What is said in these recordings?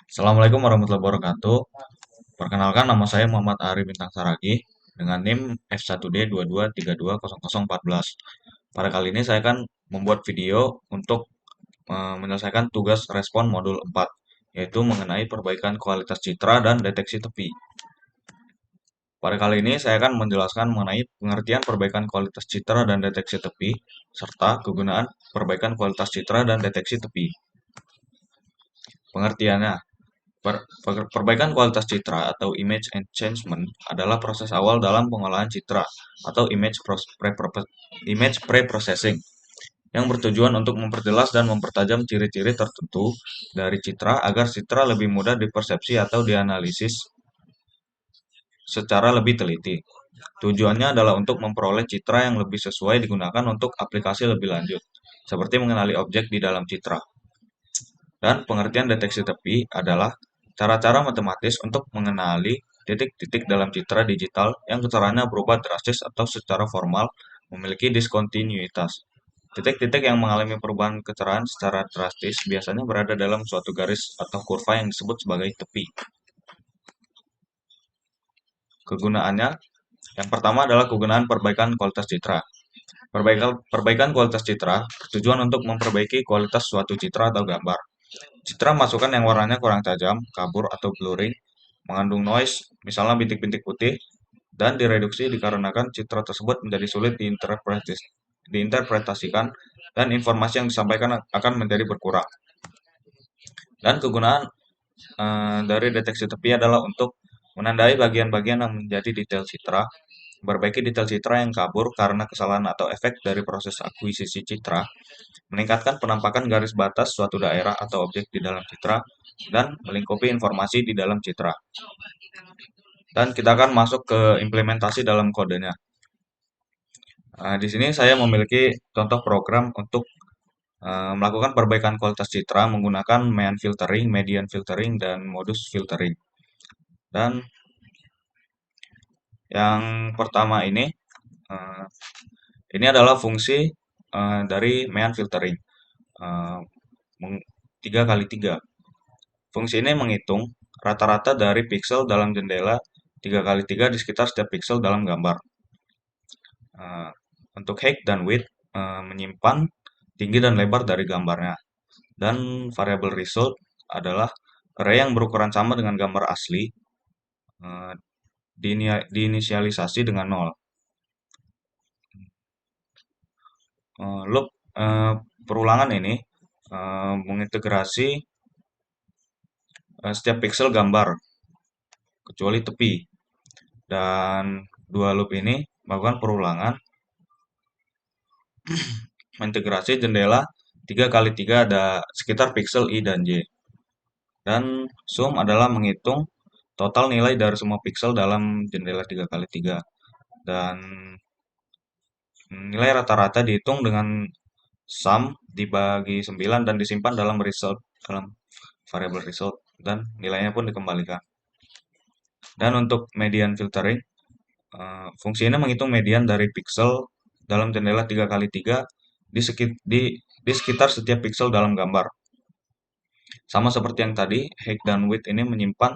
Assalamualaikum warahmatullahi wabarakatuh. Perkenalkan nama saya Muhammad Ari Bintang Saragi dengan NIM F1D22320014. Pada kali ini saya akan membuat video untuk menyelesaikan tugas respon modul 4, yaitu mengenai perbaikan kualitas citra dan deteksi tepi. Pada kali ini saya akan menjelaskan mengenai pengertian perbaikan kualitas citra dan deteksi tepi, serta kegunaan perbaikan kualitas citra dan deteksi tepi. Pengertiannya, perbaikan kualitas citra atau image enhancement adalah proses awal dalam pengolahan citra atau image pre-processing yang bertujuan untuk memperjelas dan mempertajam ciri-ciri tertentu dari citra agar citra lebih mudah dipersepsi atau dianalisis secara lebih teliti. Tujuannya adalah untuk memperoleh citra yang lebih sesuai digunakan untuk aplikasi lebih lanjut, seperti mengenali objek di dalam citra. Dan pengertian deteksi tepi adalah cara-cara matematis untuk mengenali titik-titik dalam citra digital yang getarannya berubah drastis atau secara formal memiliki diskontinuitas. Titik-titik yang mengalami perubahan getaran secara drastis biasanya berada dalam suatu garis atau kurva yang disebut sebagai tepi. Kegunaannya, yang pertama adalah kegunaan perbaikan kualitas citra. Perbaikan kualitas citra bertujuan untuk memperbaiki kualitas suatu citra atau gambar. Citra masukan yang warnanya kurang tajam, kabur, atau blurring, mengandung noise, misalnya bintik-bintik putih, dan direduksi dikarenakan citra tersebut menjadi sulit diinterpretasikan dan informasi yang disampaikan akan menjadi berkurang. Dan kegunaan dari deteksi tepi adalah untuk menandai bagian-bagian yang menjadi detail citra, memperbaiki detail citra yang kabur karena kesalahan atau efek dari proses akuisisi citra, meningkatkan penampakan garis batas suatu daerah atau objek di dalam citra, dan melingkupi informasi di dalam citra. Dan kita akan masuk ke implementasi dalam kodenya. Di sini saya memiliki contoh program untuk melakukan perbaikan kualitas citra menggunakan main filtering, median filtering, dan modus filtering. Dan yang pertama uh, ini adalah fungsi dari main filtering. Uh, 3 kali 3. Fungsi ini menghitung rata-rata dari piksel dalam jendela 3 kali 3 di sekitar setiap piksel dalam gambar. Uh, untuk height dan width menyimpan tinggi dan lebar dari gambarnya. Dan variabel result adalah array yang berukuran sama dengan gambar asli uh, diinisialisasi dengan 0. Loop perulangan ini mengintegrasi setiap piksel gambar kecuali tepi, dan dua loop ini melakukan perulangan mengintegrasi jendela 3 kali 3 ada sekitar piksel I dan J, dan sum adalah menghitung total nilai dari semua piksel dalam jendela 3 kali 3, dan nilai rata-rata dihitung dengan sum dibagi 9 dan disimpan dalam variable result, dan nilainya pun dikembalikan. Dan untuk median filtering, fungsi ini menghitung median dari piksel dalam jendela 3 kali 3 di sekitar setiap piksel dalam gambar. Sama seperti yang tadi, height dan width ini menyimpan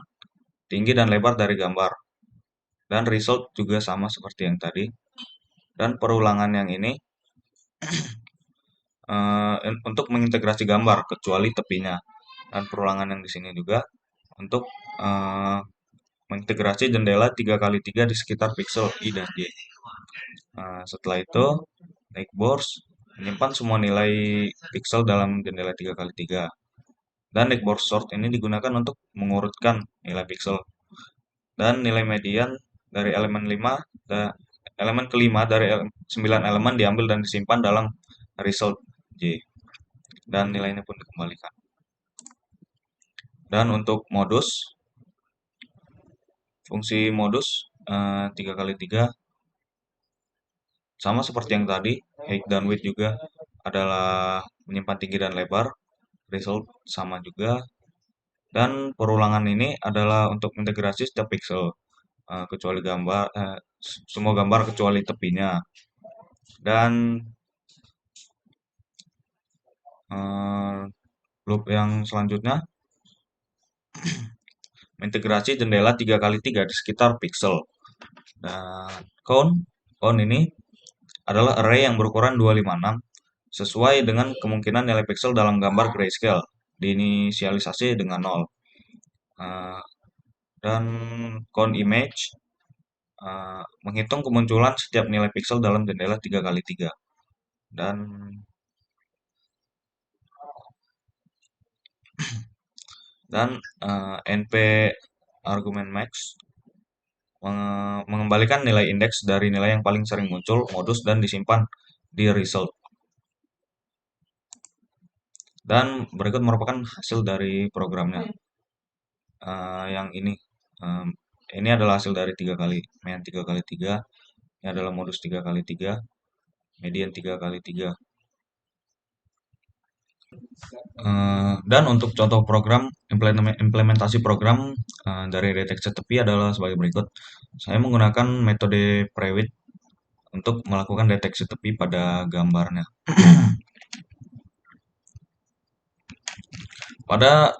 tinggi dan lebar dari gambar. Dan result juga sama seperti yang tadi. Dan perulangan yang ini untuk mengintegrasi gambar kecuali tepinya. Dan perulangan yang di sini juga untuk mengintegrasi jendela 3 kali 3 di sekitar piksel I dan J. Setelah itu, Nickboards menyimpan semua nilai piksel dalam jendela 3 kali 3. Dan Nickboard sort ini digunakan untuk mengurutkan nilai piksel. Dan nilai median dari elemen 5, elemen kelima dari 9 elemen diambil dan disimpan dalam result J. Dan nilainya pun dikembalikan. Dan untuk modus, fungsi modus 3 kali 3 sama seperti yang tadi, height dan width juga adalah menyimpan tinggi dan lebar, result sama juga, dan perulangan ini adalah untuk integrasi setiap pixel kecuali semua gambar kecuali tepinya. Dan loop yang selanjutnya mengintegrasi jendela 3x3 di sekitar pixel. Dan count ini adalah array yang berukuran 256 sesuai dengan kemungkinan nilai pixel dalam gambar grayscale, diinisialisasi dengan 0. Dan count image menghitung kemunculan setiap nilai pixel dalam jendela 3x3. Dan np argument max mengembalikan nilai indeks dari nilai yang paling sering muncul, modus, dan disimpan di result. Dan berikut merupakan hasil dari programnya. Yang ini adalah hasil dari 3x main 3x3. Ini adalah modus 3x3, median 3x3. Dan untuk contoh program implementasi program dari deteksi tepi adalah sebagai berikut. Saya menggunakan metode Prewitt untuk melakukan deteksi tepi pada gambarnya. Pada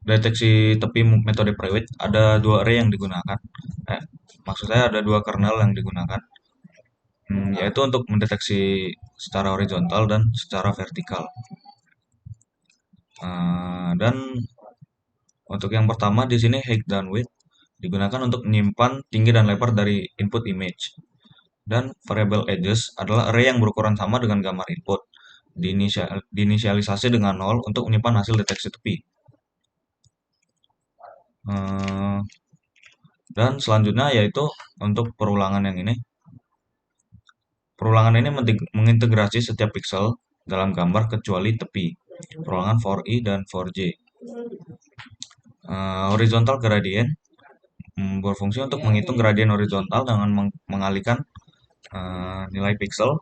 deteksi tepi metode Prewitt ada dua array yang digunakan. Maksud saya ada dua kernel yang digunakan, yaitu untuk mendeteksi secara horizontal dan secara vertikal. Dan untuk yang pertama di sini height dan width digunakan untuk menyimpan tinggi dan lebar dari input image. Dan variable edges adalah array yang berukuran sama dengan gambar input, diinisialisasi dengan 0 untuk menyimpan hasil deteksi tepi. Dan selanjutnya yaitu untuk perulangan yang ini. Perulangan ini mengintegrasi setiap pixel dalam gambar kecuali tepi. Perulangan for I dan for J. Horizontal gradient berfungsi untuk menghitung gradien horizontal dengan mengalihkan nilai pixel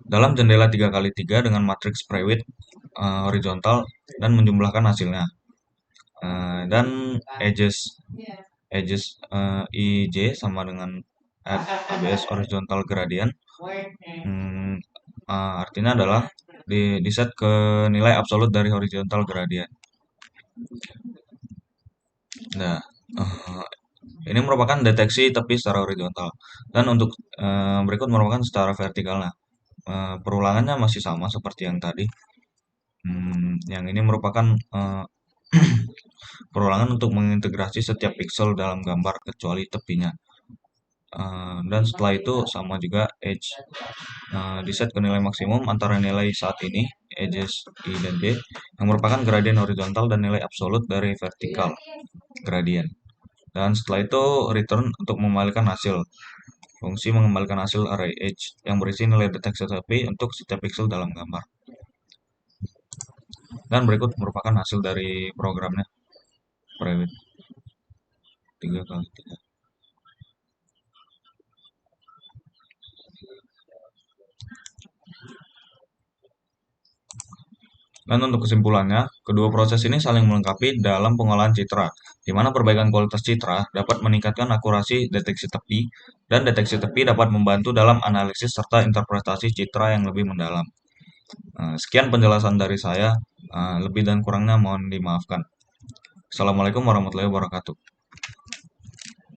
dalam jendela 3x3 dengan matriks Prewitt horizontal dan menjumlahkan hasilnya. Dan edges IJ sama dengan ABS horizontal gradient. Artinya adalah di set ke nilai absolut dari horizontal gradient. Nah, ini merupakan deteksi tepi secara horizontal. Dan untuk berikut merupakan secara vertikalnya. Perulangannya masih sama seperti yang tadi. Yang ini merupakan perulangan untuk mengintegrasi setiap pixel dalam gambar kecuali tepinya. Dan setelah itu sama juga edge diset ke nilai maksimum antara nilai saat ini edges I dan J yang merupakan gradien horizontal dan nilai absolut dari vertikal gradien. Dan setelah itu return untuk mengembalikan hasil. Fungsi mengembalikan hasil array edge yang berisi nilai deteksi tepi untuk setiap pixel dalam gambar. Dan berikut merupakan hasil dari programnya Prewitt 3x3. Dan untuk kesimpulannya, kedua proses ini saling melengkapi dalam pengolahan citra, di mana perbaikan kualitas citra dapat meningkatkan akurasi deteksi tepi, dan deteksi tepi dapat membantu dalam analisis serta interpretasi citra yang lebih mendalam. Sekian penjelasan dari saya, lebih dan kurangnya mohon dimaafkan. Assalamualaikum warahmatullahi wabarakatuh.